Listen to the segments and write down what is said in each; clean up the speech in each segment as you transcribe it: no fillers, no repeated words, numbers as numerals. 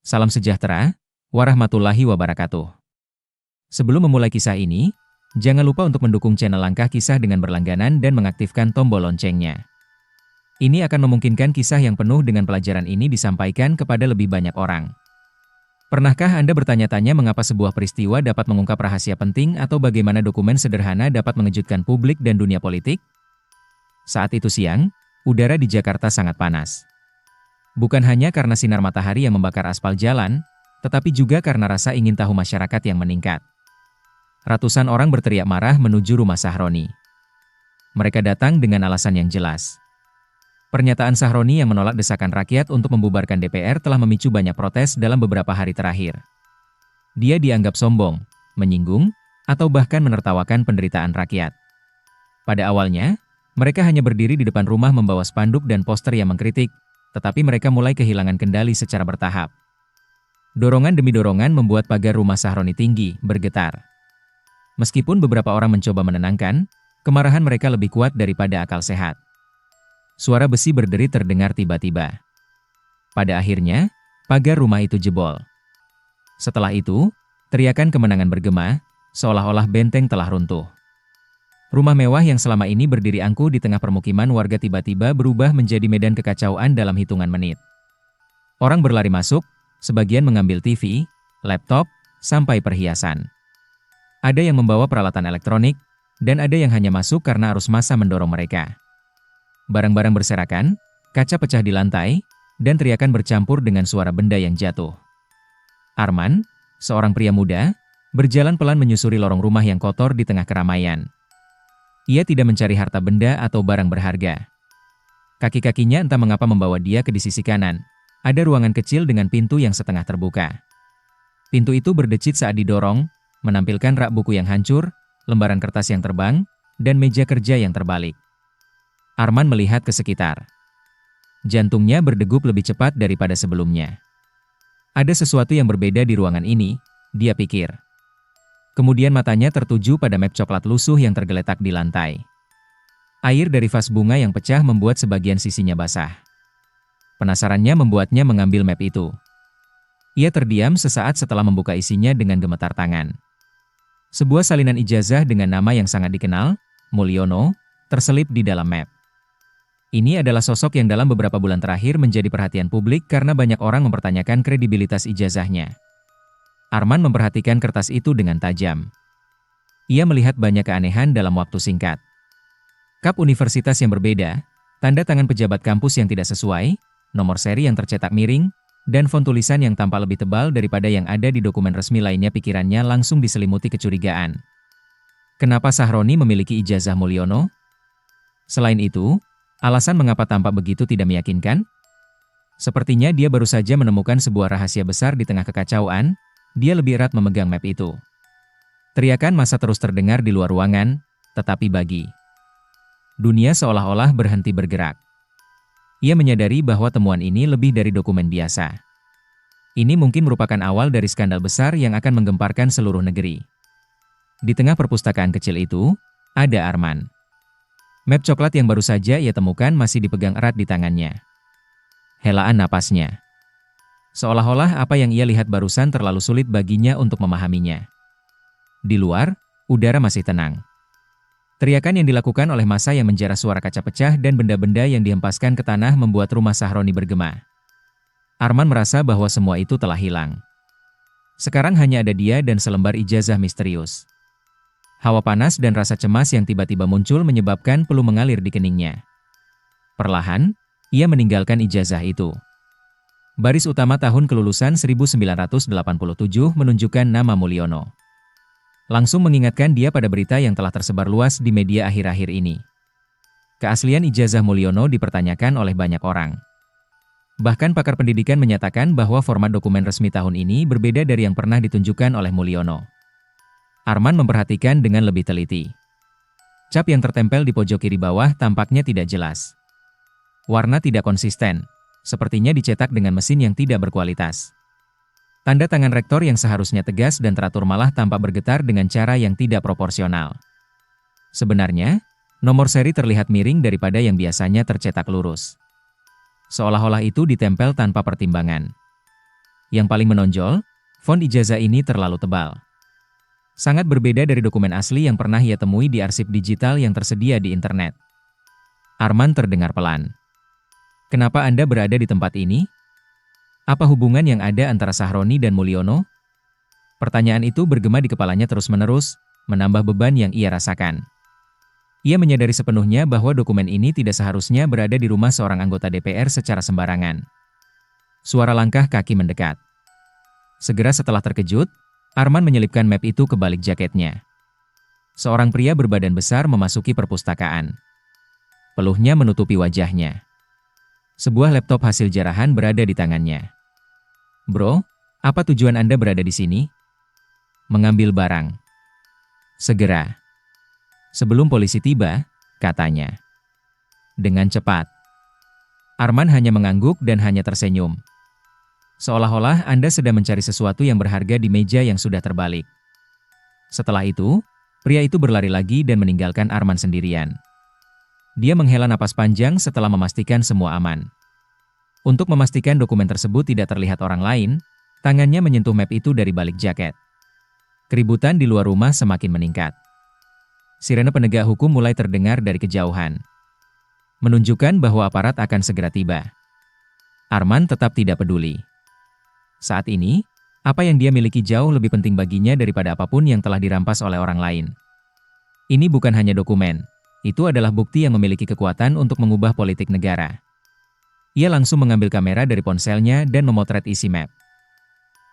Salam sejahtera, warahmatullahi wabarakatuh. Sebelum memulai kisah ini, jangan lupa untuk mendukung channel Langkah Kisah dengan berlangganan dan mengaktifkan tombol loncengnya. Ini akan memungkinkan kisah yang penuh dengan pelajaran ini disampaikan kepada lebih banyak orang. Pernahkah Anda bertanya-tanya mengapa sebuah peristiwa dapat mengungkap rahasia penting atau bagaimana dokumen sederhana dapat mengejutkan publik dan dunia politik? Saat itu siang, udara di Jakarta sangat panas. Bukan hanya karena sinar matahari yang membakar aspal jalan, tetapi juga karena rasa ingin tahu masyarakat yang meningkat. Ratusan orang berteriak marah menuju rumah Sahroni. Mereka datang dengan alasan yang jelas. Pernyataan Sahroni yang menolak desakan rakyat untuk membubarkan DPR telah memicu banyak protes dalam beberapa hari terakhir. Dia dianggap sombong, menyinggung, atau bahkan menertawakan penderitaan rakyat. Pada awalnya, mereka hanya berdiri di depan rumah membawa spanduk dan poster yang mengkritik, tetapi mereka mulai kehilangan kendali secara bertahap. Dorongan demi dorongan membuat pagar rumah Sahroni tinggi, bergetar. Meskipun beberapa orang mencoba menenangkan, kemarahan mereka lebih kuat daripada akal sehat. Suara besi berderi terdengar tiba-tiba. Pada akhirnya, pagar rumah itu jebol. Setelah itu, teriakan kemenangan bergema, seolah-olah benteng telah runtuh. Rumah mewah yang selama ini berdiri angkuh di tengah permukiman warga tiba-tiba berubah menjadi medan kekacauan dalam hitungan menit. Orang berlari masuk, sebagian mengambil TV, laptop, sampai perhiasan. Ada yang membawa peralatan elektronik, dan ada yang hanya masuk karena arus massa mendorong mereka. Barang-barang berserakan, kaca pecah di lantai, dan teriakan bercampur dengan suara benda yang jatuh. Arman, seorang pria muda, berjalan pelan menyusuri lorong rumah yang kotor di tengah keramaian. Ia tidak mencari harta benda atau barang berharga. Kaki-kakinya entah mengapa membawa dia ke di sisi kanan. Ada ruangan kecil dengan pintu yang setengah terbuka. Pintu itu berdecit saat didorong, menampilkan rak buku yang hancur, lembaran kertas yang terbang, dan meja kerja yang terbalik. Arman melihat ke sekitar. Jantungnya berdegup lebih cepat daripada sebelumnya. Ada sesuatu yang berbeda di ruangan ini, dia pikir. Kemudian matanya tertuju pada map coklat lusuh yang tergeletak di lantai. Air dari vas bunga yang pecah membuat sebagian sisinya basah. Penasarannya membuatnya mengambil map itu. Ia terdiam sesaat setelah membuka isinya dengan gemetar tangan. Sebuah salinan ijazah dengan nama yang sangat dikenal, Mulyono, terselip di dalam map. Ini adalah sosok yang dalam beberapa bulan terakhir menjadi perhatian publik karena banyak orang mempertanyakan kredibilitas ijazahnya. Arman memperhatikan kertas itu dengan tajam. Ia melihat banyak keanehan dalam waktu singkat. Kap universitas yang berbeda, tanda tangan pejabat kampus yang tidak sesuai, nomor seri yang tercetak miring, dan font tulisan yang tampak lebih tebal daripada yang ada di dokumen resmi lainnya. Pikirannya langsung diselimuti kecurigaan. Kenapa Sahroni memiliki ijazah Mulyono? Selain itu, alasan mengapa tampak begitu tidak meyakinkan? Sepertinya dia baru saja menemukan sebuah rahasia besar di tengah kekacauan. Dia lebih erat memegang map itu. Teriakan massa terus terdengar di luar ruangan, tetapi bagi dunia seolah-olah berhenti bergerak. Ia menyadari bahwa temuan ini lebih dari dokumen biasa. Ini mungkin merupakan awal dari skandal besar yang akan menggemparkan seluruh negeri. Di tengah perpustakaan kecil itu, ada Arman. Map coklat yang baru saja ia temukan masih dipegang erat di tangannya. Helaan napasnya. Seolah-olah apa yang ia lihat barusan terlalu sulit baginya untuk memahaminya. Di luar, udara masih tenang. Teriakan yang dilakukan oleh massa yang menjara suara kaca pecah dan benda-benda yang dihempaskan ke tanah membuat rumah Sahroni bergema. Arman merasa bahwa semua itu telah hilang. Sekarang hanya ada dia dan selembar ijazah misterius. Hawa panas dan rasa cemas yang tiba-tiba muncul menyebabkan peluh mengalir di keningnya. Perlahan, ia meninggalkan ijazah itu. Baris utama tahun kelulusan 1987 menunjukkan nama Mulyono. Langsung mengingatkan dia pada berita yang telah tersebar luas di media akhir-akhir ini. Keaslian ijazah Mulyono dipertanyakan oleh banyak orang. Bahkan pakar pendidikan menyatakan bahwa format dokumen resmi tahun ini berbeda dari yang pernah ditunjukkan oleh Mulyono. Arman memperhatikan dengan lebih teliti. Cap yang tertempel di pojok kiri bawah tampaknya tidak jelas. Warna tidak konsisten. Sepertinya dicetak dengan mesin yang tidak berkualitas. Tanda tangan rektor yang seharusnya tegas dan teratur malah tampak bergetar dengan cara yang tidak proporsional. Sebenarnya, nomor seri terlihat miring daripada yang biasanya tercetak lurus. Seolah-olah itu ditempel tanpa pertimbangan. Yang paling menonjol, font ijazah ini terlalu tebal. Sangat berbeda dari dokumen asli yang pernah ia temui di arsip digital yang tersedia di internet. Arman terdengar pelan. Kenapa Anda berada di tempat ini? Apa hubungan yang ada antara Sahroni dan Mulyono? Pertanyaan itu bergema di kepalanya terus-menerus, menambah beban yang ia rasakan. Ia menyadari sepenuhnya bahwa dokumen ini tidak seharusnya berada di rumah seorang anggota DPR secara sembarangan. Suara langkah kaki mendekat. Segera setelah terkejut, Arman menyelipkan map itu ke balik jaketnya. Seorang pria berbadan besar memasuki perpustakaan. Peluhnya menutupi wajahnya. Sebuah laptop hasil jarahan berada di tangannya. Bro, apa tujuan Anda berada di sini? Mengambil barang. Segera. Sebelum polisi tiba, katanya. Dengan cepat. Arman hanya mengangguk dan hanya tersenyum. Seolah-olah Anda sedang mencari sesuatu yang berharga di meja yang sudah terbalik. Setelah itu, pria itu berlari lagi dan meninggalkan Arman sendirian. Dia menghela napas panjang setelah memastikan semua aman. Untuk memastikan dokumen tersebut tidak terlihat orang lain, tangannya menyentuh map itu dari balik jaket. Keributan di luar rumah semakin meningkat. Sirene penegak hukum mulai terdengar dari kejauhan, menunjukkan bahwa aparat akan segera tiba. Arman tetap tidak peduli. Saat ini, apa yang dia miliki jauh lebih penting baginya daripada apapun yang telah dirampas oleh orang lain. Ini bukan hanya dokumen, itu adalah bukti yang memiliki kekuatan untuk mengubah politik negara. Ia langsung mengambil kamera dari ponselnya dan memotret isi map.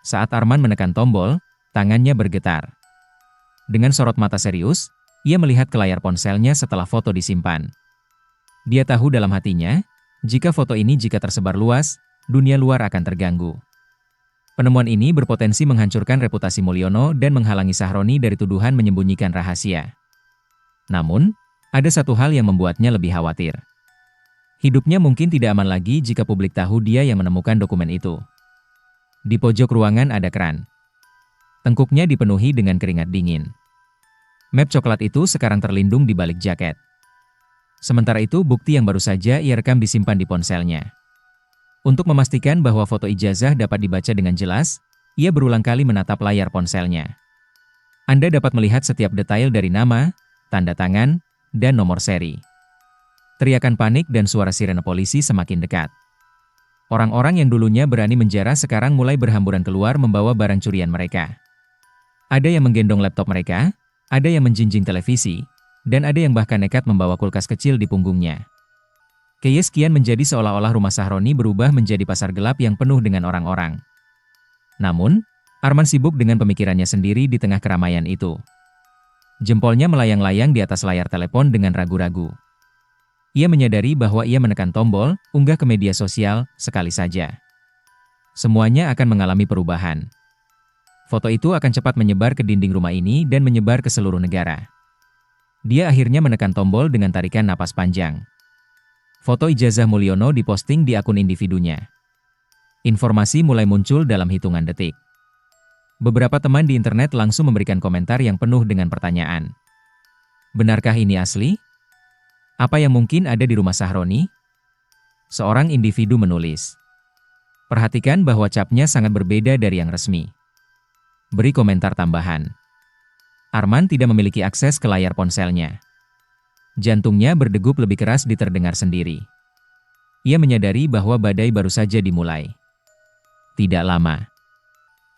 Saat Arman menekan tombol, tangannya bergetar. Dengan sorot mata serius, ia melihat ke layar ponselnya setelah foto disimpan. Dia tahu dalam hatinya, jika foto ini tersebar luas, dunia luar akan terganggu. Penemuan ini berpotensi menghancurkan reputasi Mulyono dan menghalangi Sahroni dari tuduhan menyembunyikan rahasia. Namun, ada satu hal yang membuatnya lebih khawatir. Hidupnya mungkin tidak aman lagi jika publik tahu dia yang menemukan dokumen itu. Di pojok ruangan ada keran. Tengkuknya dipenuhi dengan keringat dingin. Map coklat itu sekarang terlindung di balik jaket. Sementara itu, bukti yang baru saja ia rekam disimpan di ponselnya. Untuk memastikan bahwa foto ijazah dapat dibaca dengan jelas, ia berulang kali menatap layar ponselnya. Anda dapat melihat setiap detail dari nama, tanda tangan, dan nomor seri. Teriakan panik dan suara sirene polisi semakin dekat. Orang-orang yang dulunya berani menjara sekarang mulai berhamburan keluar membawa barang curian mereka. Ada yang menggendong laptop mereka, ada yang menjinjing televisi, dan ada yang bahkan nekat membawa kulkas kecil di punggungnya. Kayaknya kian menjadi seolah-olah rumah Sahroni berubah menjadi pasar gelap yang penuh dengan orang-orang. Namun, Arman sibuk dengan pemikirannya sendiri di tengah keramaian itu. Jempolnya melayang-layang di atas layar telepon dengan ragu-ragu. Ia menyadari bahwa ia menekan tombol, unggah ke media sosial, sekali saja. Semuanya akan mengalami perubahan. Foto itu akan cepat menyebar ke dinding rumah ini dan menyebar ke seluruh negara. Dia akhirnya menekan tombol dengan tarikan napas panjang. Foto ijazah Mulyono diposting di akun individunya. Informasi mulai muncul dalam hitungan detik. Beberapa teman di internet langsung memberikan komentar yang penuh dengan pertanyaan. Benarkah ini asli? Apa yang mungkin ada di rumah Sahroni? Seorang individu menulis. Perhatikan bahwa capnya sangat berbeda dari yang resmi. Beri komentar tambahan. Arman tidak memiliki akses ke layar ponselnya. Jantungnya berdegup lebih keras terdengar sendiri. Ia menyadari bahwa badai baru saja dimulai. Tidak lama.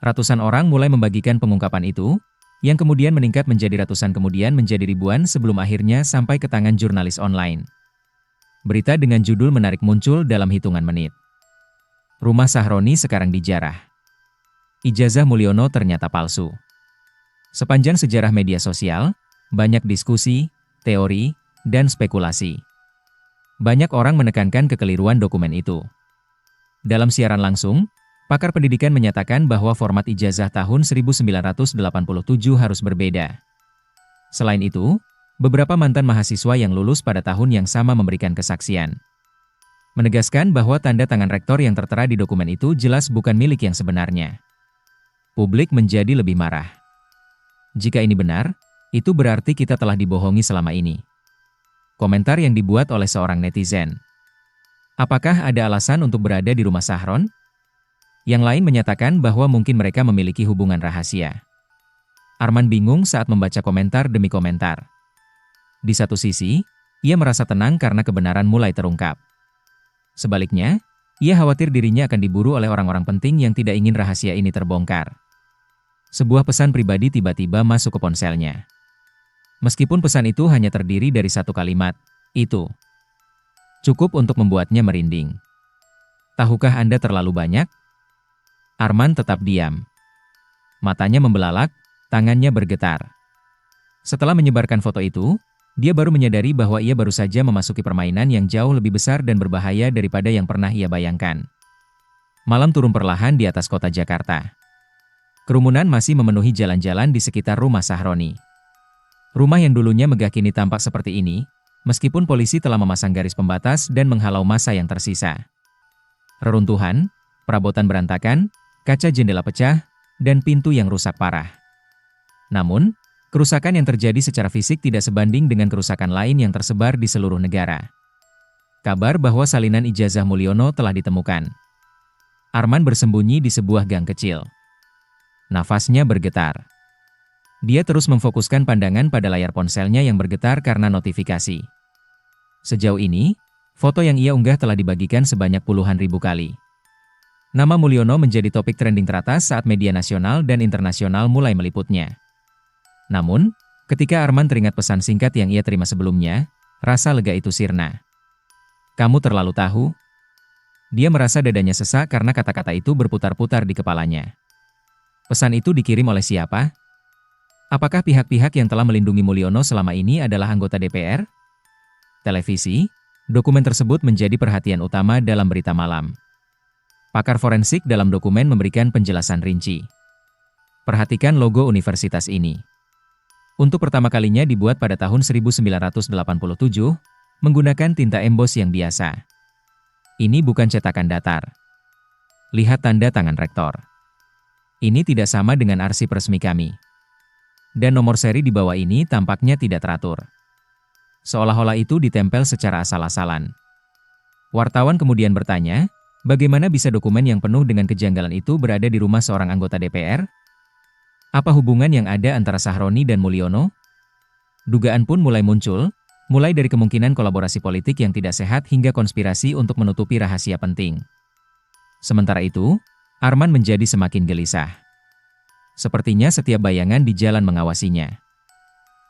Ratusan orang mulai membagikan pengungkapan itu, yang kemudian meningkat menjadi ratusan kemudian menjadi ribuan sebelum akhirnya sampai ke tangan jurnalis online. Berita dengan judul menarik muncul dalam hitungan menit. Rumah Sahroni sekarang dijarah. Ijazah Mulyono ternyata palsu. Sepanjang sejarah media sosial, banyak diskusi, teori, dan spekulasi. Banyak orang menekankan kekeliruan dokumen itu. Dalam siaran langsung, pakar pendidikan menyatakan bahwa format ijazah tahun 1987 harus berbeda. Selain itu, beberapa mantan mahasiswa yang lulus pada tahun yang sama memberikan kesaksian. Menegaskan bahwa tanda tangan rektor yang tertera di dokumen itu jelas bukan milik yang sebenarnya. Publik menjadi lebih marah. Jika ini benar, itu berarti kita telah dibohongi selama ini. Komentar yang dibuat oleh seorang netizen. Apakah ada alasan untuk berada di rumah Sahron? Yang lain menyatakan bahwa mungkin mereka memiliki hubungan rahasia. Arman bingung saat membaca komentar demi komentar. Di satu sisi, ia merasa tenang karena kebenaran mulai terungkap. Sebaliknya, ia khawatir dirinya akan diburu oleh orang-orang penting yang tidak ingin rahasia ini terbongkar. Sebuah pesan pribadi tiba-tiba masuk ke ponselnya. Meskipun pesan itu hanya terdiri dari satu kalimat, itu cukup untuk membuatnya merinding. Tahukah Anda terlalu banyak? Arman tetap diam. Matanya membelalak, tangannya bergetar. Setelah menyebarkan foto itu, dia baru menyadari bahwa ia baru saja memasuki permainan yang jauh lebih besar dan berbahaya daripada yang pernah ia bayangkan. Malam turun perlahan di atas kota Jakarta. Kerumunan masih memenuhi jalan-jalan di sekitar rumah Sahroni. Rumah yang dulunya megah kini tampak seperti ini, meskipun polisi telah memasang garis pembatas dan menghalau massa yang tersisa. Reruntuhan, perabotan berantakan, kaca jendela pecah, dan pintu yang rusak parah. Namun, kerusakan yang terjadi secara fisik tidak sebanding dengan kerusakan lain yang tersebar di seluruh negara. Kabar bahwa salinan ijazah Mulyono telah ditemukan. Arman bersembunyi di sebuah gang kecil. Nafasnya bergetar. Dia terus memfokuskan pandangan pada layar ponselnya yang bergetar karena notifikasi. Sejauh ini, foto yang ia unggah telah dibagikan sebanyak puluhan ribu kali. Nama Mulyono menjadi topik trending teratas saat media nasional dan internasional mulai meliputnya. Namun, ketika Arman teringat pesan singkat yang ia terima sebelumnya, rasa lega itu sirna. "Kamu terlalu tahu?" Dia merasa dadanya sesak karena kata-kata itu berputar-putar di kepalanya. Pesan itu dikirim oleh siapa? Apakah pihak-pihak yang telah melindungi Mulyono selama ini adalah anggota DPR? Televisi, dokumen tersebut menjadi perhatian utama dalam berita malam. Pakar forensik dalam dokumen memberikan penjelasan rinci. Perhatikan logo universitas ini. Untuk pertama kalinya dibuat pada tahun 1987, menggunakan tinta emboss yang biasa. Ini bukan cetakan datar. Lihat tanda tangan rektor. Ini tidak sama dengan arsip resmi kami. Dan nomor seri di bawah ini tampaknya tidak teratur. Seolah-olah itu ditempel secara asal-asalan. Wartawan kemudian bertanya, bagaimana bisa dokumen yang penuh dengan kejanggalan itu berada di rumah seorang anggota DPR? Apa hubungan yang ada antara Sahroni dan Mulyono? Dugaan pun mulai muncul, mulai dari kemungkinan kolaborasi politik yang tidak sehat hingga konspirasi untuk menutupi rahasia penting. Sementara itu, Arman menjadi semakin gelisah. Sepertinya setiap bayangan di jalan mengawasinya.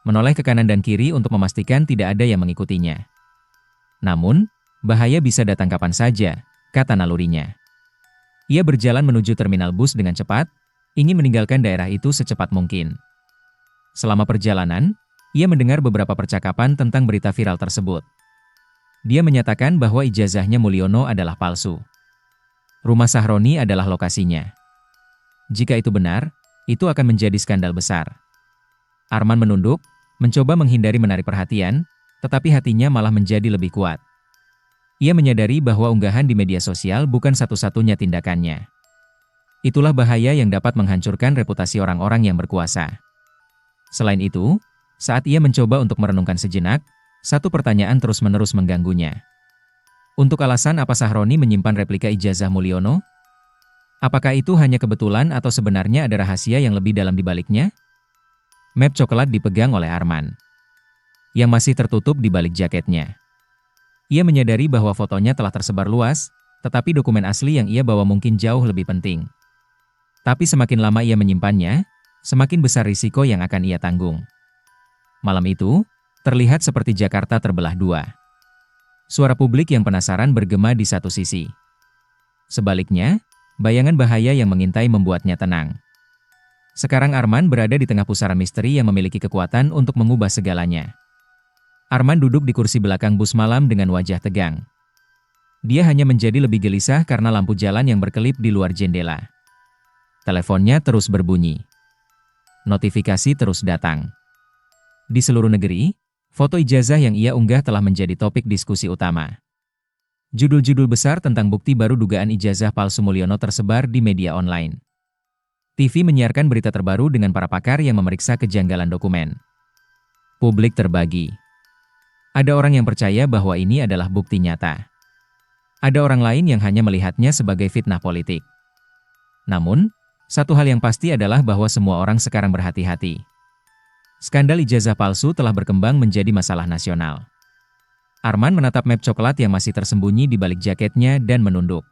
Menoleh ke kanan dan kiri untuk memastikan tidak ada yang mengikutinya. Namun, bahaya bisa datang kapan saja, kata nalurinya. Ia berjalan menuju terminal bus dengan cepat, ingin meninggalkan daerah itu secepat mungkin. Selama perjalanan, ia mendengar beberapa percakapan tentang berita viral tersebut. Dia menyatakan bahwa ijazahnya Mulyono adalah palsu. Rumah Sahroni adalah lokasinya. Jika itu benar, itu akan menjadi skandal besar. Arman menunduk, mencoba menghindari menarik perhatian, tetapi hatinya malah menjadi lebih kuat. Ia menyadari bahwa unggahan di media sosial bukan satu-satunya tindakannya. Itulah bahaya yang dapat menghancurkan reputasi orang-orang yang berkuasa. Selain itu, saat ia mencoba untuk merenungkan sejenak, satu pertanyaan terus-menerus mengganggunya. Untuk alasan apa Sahroni menyimpan replika ijazah Mulyono? Apakah itu hanya kebetulan atau sebenarnya ada rahasia yang lebih dalam di baliknya? Map coklat dipegang oleh Arman, yang masih tertutup di balik jaketnya. Ia menyadari bahwa fotonya telah tersebar luas, tetapi dokumen asli yang ia bawa mungkin jauh lebih penting. Tapi semakin lama ia menyimpannya, semakin besar risiko yang akan ia tanggung. Malam itu, terlihat seperti Jakarta terbelah dua. Suara publik yang penasaran bergema di satu sisi. Sebaliknya, bayangan bahaya yang mengintai membuatnya tenang. Sekarang Arman berada di tengah pusaran misteri yang memiliki kekuatan untuk mengubah segalanya. Arman duduk di kursi belakang bus malam dengan wajah tegang. Dia hanya menjadi lebih gelisah karena lampu jalan yang berkelip di luar jendela. Teleponnya terus berbunyi. Notifikasi terus datang. Di seluruh negeri, foto ijazah yang ia unggah telah menjadi topik diskusi utama. Judul-judul besar tentang bukti baru dugaan ijazah palsu Mulyono tersebar di media online. TV menyiarkan berita terbaru dengan para pakar yang memeriksa kejanggalan dokumen. Publik terbagi. Ada orang yang percaya bahwa ini adalah bukti nyata. Ada orang lain yang hanya melihatnya sebagai fitnah politik. Namun, satu hal yang pasti adalah bahwa semua orang sekarang berhati-hati. Skandal ijazah palsu telah berkembang menjadi masalah nasional. Arman menatap map coklat yang masih tersembunyi di balik jaketnya dan menunduk.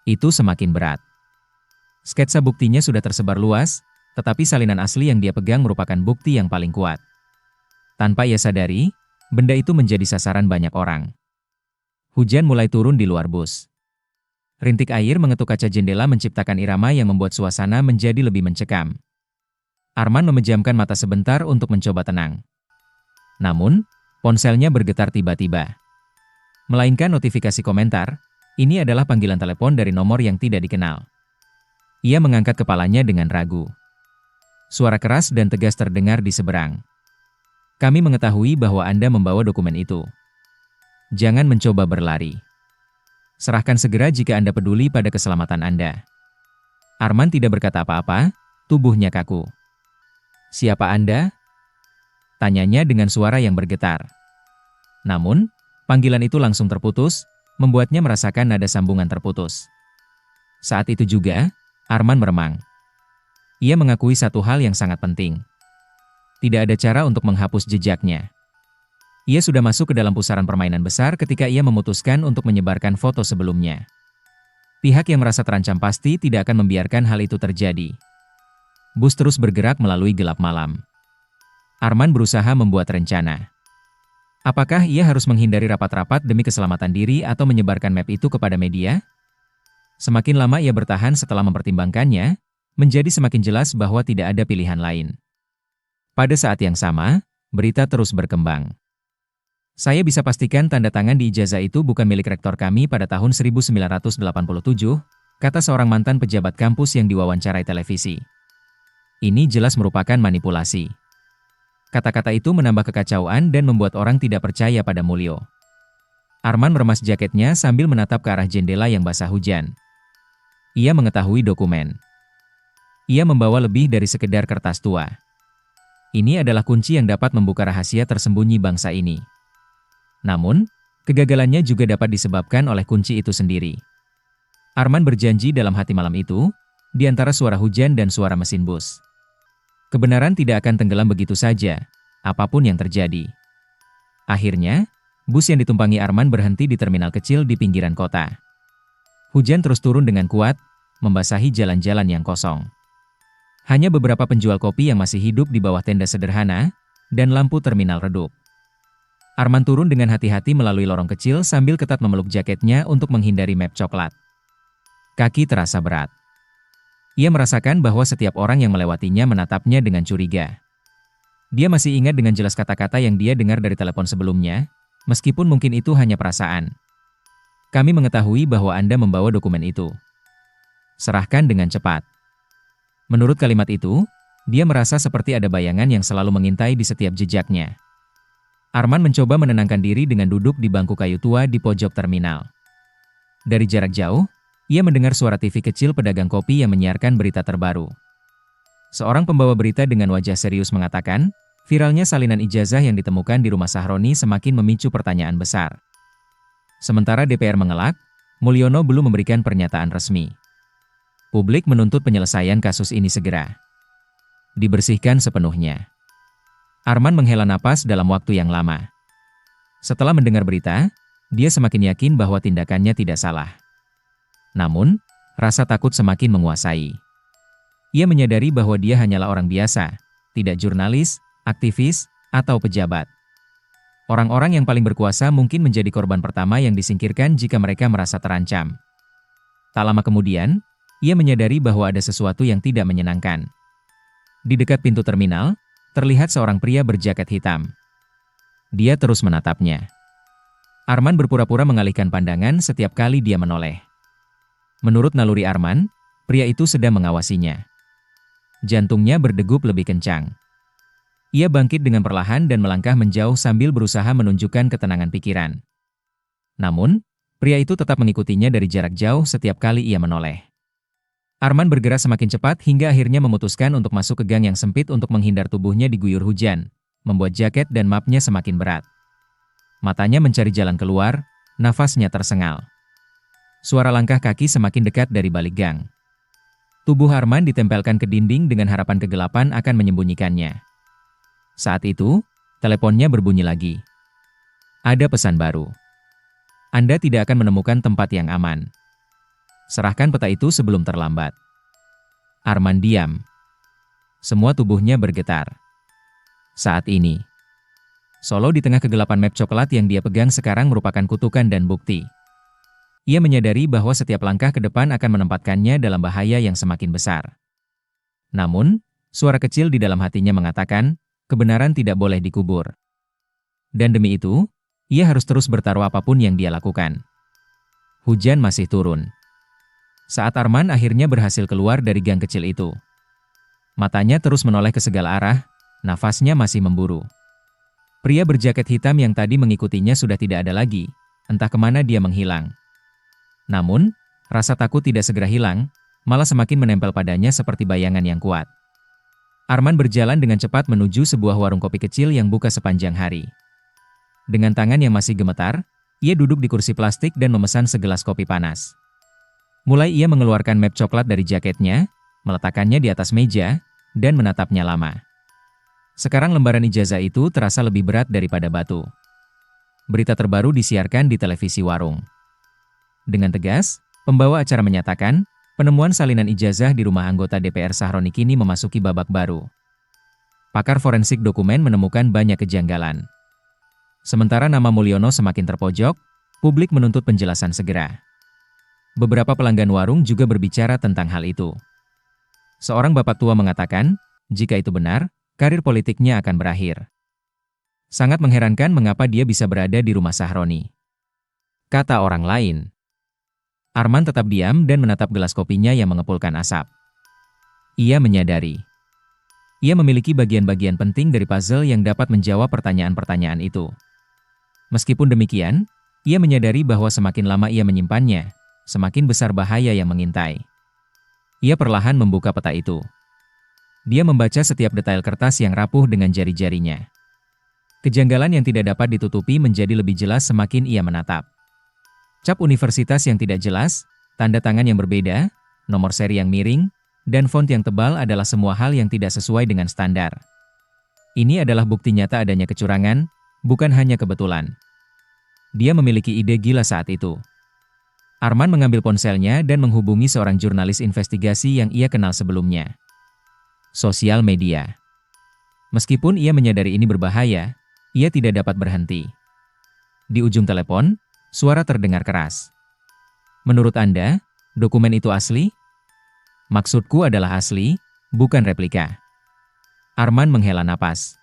Itu semakin berat. Sketsa buktinya sudah tersebar luas, tetapi salinan asli yang dia pegang merupakan bukti yang paling kuat. Tanpa ia sadari, benda itu menjadi sasaran banyak orang. Hujan mulai turun di luar bus. Rintik air mengetuk kaca jendela menciptakan irama yang membuat suasana menjadi lebih mencekam. Arman memejamkan mata sebentar untuk mencoba tenang. Namun, ponselnya bergetar tiba-tiba. Melainkan notifikasi komentar, ini adalah panggilan telepon dari nomor yang tidak dikenal. Ia mengangkat kepalanya dengan ragu. Suara keras dan tegas terdengar di seberang. Kami mengetahui bahwa Anda membawa dokumen itu. Jangan mencoba berlari. Serahkan segera jika Anda peduli pada keselamatan Anda. Arman tidak berkata apa-apa, tubuhnya kaku. Siapa Anda? Tanyanya dengan suara yang bergetar. Namun, panggilan itu langsung terputus, membuatnya merasakan nada sambungan terputus. Saat itu juga, Arman meremang. Ia mengakui satu hal yang sangat penting. Tidak ada cara untuk menghapus jejaknya. Ia sudah masuk ke dalam pusaran permainan besar ketika ia memutuskan untuk menyebarkan foto sebelumnya. Pihak yang merasa terancam pasti tidak akan membiarkan hal itu terjadi. Bus terus bergerak melalui gelap malam. Arman berusaha membuat rencana. Apakah ia harus menghindari rapat-rapat demi keselamatan diri atau menyebarkan map itu kepada media? Semakin lama ia bertahan setelah mempertimbangkannya, menjadi semakin jelas bahwa tidak ada pilihan lain. Pada saat yang sama, berita terus berkembang. Saya bisa pastikan tanda tangan di ijazah itu bukan milik rektor kami pada tahun 1987, kata seorang mantan pejabat kampus yang diwawancarai televisi. Ini jelas merupakan manipulasi. Kata-kata itu menambah kekacauan dan membuat orang tidak percaya pada Mulyo. Arman meremas jaketnya sambil menatap ke arah jendela yang basah hujan. Ia mengetahui dokumen. Ia membawa lebih dari sekedar kertas tua. Ini adalah kunci yang dapat membuka rahasia tersembunyi bangsa ini. Namun, kegagalannya juga dapat disebabkan oleh kunci itu sendiri. Arman berjanji dalam hati malam itu, di antara suara hujan dan suara mesin bus. Kebenaran tidak akan tenggelam begitu saja, apapun yang terjadi. Akhirnya, bus yang ditumpangi Arman berhenti di terminal kecil di pinggiran kota. Hujan terus turun dengan kuat, membasahi jalan-jalan yang kosong. Hanya beberapa penjual kopi yang masih hidup di bawah tenda sederhana, dan lampu terminal redup. Arman turun dengan hati-hati melalui lorong kecil sambil ketat memeluk jaketnya untuk menghindari map coklat. Kaki terasa berat. Ia merasakan bahwa setiap orang yang melewatinya menatapnya dengan curiga. Dia masih ingat dengan jelas kata-kata yang dia dengar dari telepon sebelumnya, meskipun mungkin itu hanya perasaan. Kami mengetahui bahwa Anda membawa dokumen itu. Serahkan dengan cepat. Menurut kalimat itu, dia merasa seperti ada bayangan yang selalu mengintai di setiap jejaknya. Arman mencoba menenangkan diri dengan duduk di bangku kayu tua di pojok terminal. Dari jarak jauh, ia mendengar suara TV kecil pedagang kopi yang menyiarkan berita terbaru. Seorang pembawa berita dengan wajah serius mengatakan, viralnya salinan ijazah yang ditemukan di rumah Sahroni semakin memicu pertanyaan besar. Sementara DPR mengelak, Mulyono belum memberikan pernyataan resmi. Publik menuntut penyelesaian kasus ini segera dibersihkan sepenuhnya. Arman menghela napas dalam waktu yang lama. Setelah mendengar berita, dia semakin yakin bahwa tindakannya tidak salah. Namun, rasa takut semakin menguasai. Ia menyadari bahwa dia hanyalah orang biasa, tidak jurnalis, aktivis, atau pejabat. Orang-orang yang paling berkuasa mungkin menjadi korban pertama yang disingkirkan jika mereka merasa terancam. Tak lama kemudian, ia menyadari bahwa ada sesuatu yang tidak menyenangkan. Di dekat pintu terminal, terlihat seorang pria berjaket hitam. Dia terus menatapnya. Arman berpura-pura mengalihkan pandangan setiap kali dia menoleh. Menurut naluri Arman, pria itu sedang mengawasinya. Jantungnya berdegup lebih kencang. Ia bangkit dengan perlahan dan melangkah menjauh sambil berusaha menunjukkan ketenangan pikiran. Namun, pria itu tetap mengikutinya dari jarak jauh setiap kali ia menoleh. Arman bergerak semakin cepat hingga akhirnya memutuskan untuk masuk ke gang yang sempit untuk menghindar tubuhnya diguyur hujan, membuat jaket dan mapnya semakin berat. Matanya mencari jalan keluar, nafasnya tersengal. Suara langkah kaki semakin dekat dari balik gang. Tubuh Arman ditempelkan ke dinding dengan harapan kegelapan akan menyembunyikannya. Saat itu, teleponnya berbunyi lagi. Ada pesan baru. Anda tidak akan menemukan tempat yang aman. Serahkan peta itu sebelum terlambat. Arman diam. Semua tubuhnya bergetar. Saat ini, Solo di tengah kegelapan map coklat yang dia pegang sekarang merupakan kutukan dan bukti. Ia menyadari bahwa setiap langkah ke depan akan menempatkannya dalam bahaya yang semakin besar. Namun, suara kecil di dalam hatinya mengatakan, kebenaran tidak boleh dikubur. Dan demi itu, ia harus terus bertaruh apapun yang dia lakukan. Hujan masih turun. Saat Arman akhirnya berhasil keluar dari gang kecil itu. Matanya terus menoleh ke segala arah, nafasnya masih memburu. Pria berjaket hitam yang tadi mengikutinya sudah tidak ada lagi, entah kemana dia menghilang. Namun, rasa takut tidak segera hilang, malah semakin menempel padanya seperti bayangan yang kuat. Arman berjalan dengan cepat menuju sebuah warung kopi kecil yang buka sepanjang hari. Dengan tangan yang masih gemetar, ia duduk di kursi plastik dan memesan segelas kopi panas. Mulai ia mengeluarkan map coklat dari jaketnya, meletakkannya di atas meja, dan menatapnya lama. Sekarang lembaran ijazah itu terasa lebih berat daripada batu. Berita terbaru disiarkan di televisi warung. Dengan tegas, pembawa acara menyatakan, penemuan salinan ijazah di rumah anggota DPR Sahroni kini memasuki babak baru. Pakar forensik dokumen menemukan banyak kejanggalan. Sementara nama Mulyono semakin terpojok, publik menuntut penjelasan segera. Beberapa pelanggan warung juga berbicara tentang hal itu. Seorang bapak tua mengatakan, jika itu benar, karir politiknya akan berakhir. Sangat mengherankan mengapa dia bisa berada di rumah Sahroni. Kata orang lain. Arman tetap diam dan menatap gelas kopinya yang mengepulkan asap. Ia menyadari. Ia memiliki bagian-bagian penting dari puzzle yang dapat menjawab pertanyaan-pertanyaan itu. Meskipun demikian, ia menyadari bahwa semakin lama ia menyimpannya, semakin besar bahaya yang mengintai. Ia perlahan membuka peta itu. Dia membaca setiap detail kertas yang rapuh dengan jari-jarinya. Kejanggalan yang tidak dapat ditutupi menjadi lebih jelas semakin ia menatap. Cap universitas yang tidak jelas, tanda tangan yang berbeda, nomor seri yang miring, dan font yang tebal adalah semua hal yang tidak sesuai dengan standar. Ini adalah bukti nyata adanya kecurangan, bukan hanya kebetulan. Dia memiliki ide gila saat itu. Arman mengambil ponselnya dan menghubungi seorang jurnalis investigasi yang ia kenal sebelumnya. Sosial media. Meskipun ia menyadari ini berbahaya, ia tidak dapat berhenti. Di ujung telepon, suara terdengar keras. Menurut Anda, dokumen itu asli? Maksudku adalah asli, bukan replika. Arman menghela napas.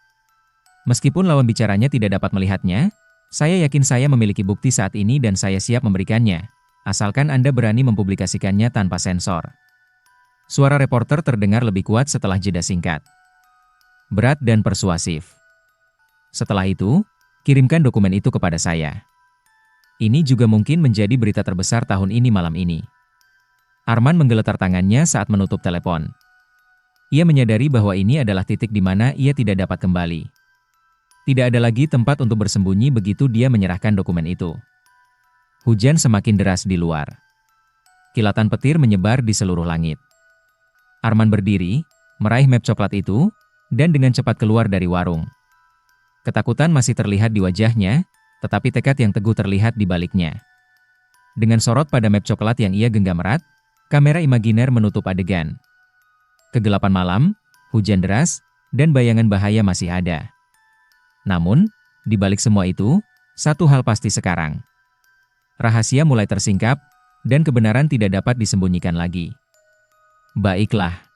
Meskipun lawan bicaranya tidak dapat melihatnya, saya yakin saya memiliki bukti saat ini dan saya siap memberikannya, asalkan Anda berani mempublikasikannya tanpa sensor. Suara reporter terdengar lebih kuat setelah jeda singkat. Berat dan persuasif. Setelah itu, kirimkan dokumen itu kepada saya. Ini juga mungkin menjadi berita terbesar tahun ini malam ini. Arman menggeletar tangannya saat menutup telepon. Ia menyadari bahwa ini adalah titik di mana ia tidak dapat kembali. Tidak ada lagi tempat untuk bersembunyi begitu dia menyerahkan dokumen itu. Hujan semakin deras di luar. Kilatan petir menyebar di seluruh langit. Arman berdiri, meraih map coklat itu, dan dengan cepat keluar dari warung. Ketakutan masih terlihat di wajahnya, tetapi tekad yang teguh terlihat di baliknya. Dengan sorot pada map coklat yang ia genggam erat, kamera imajiner menutup adegan. Kegelapan malam, hujan deras, dan bayangan bahaya masih ada. Namun, di balik semua itu, satu hal pasti sekarang. Rahasia mulai tersingkap, dan kebenaran tidak dapat disembunyikan lagi. Baiklah.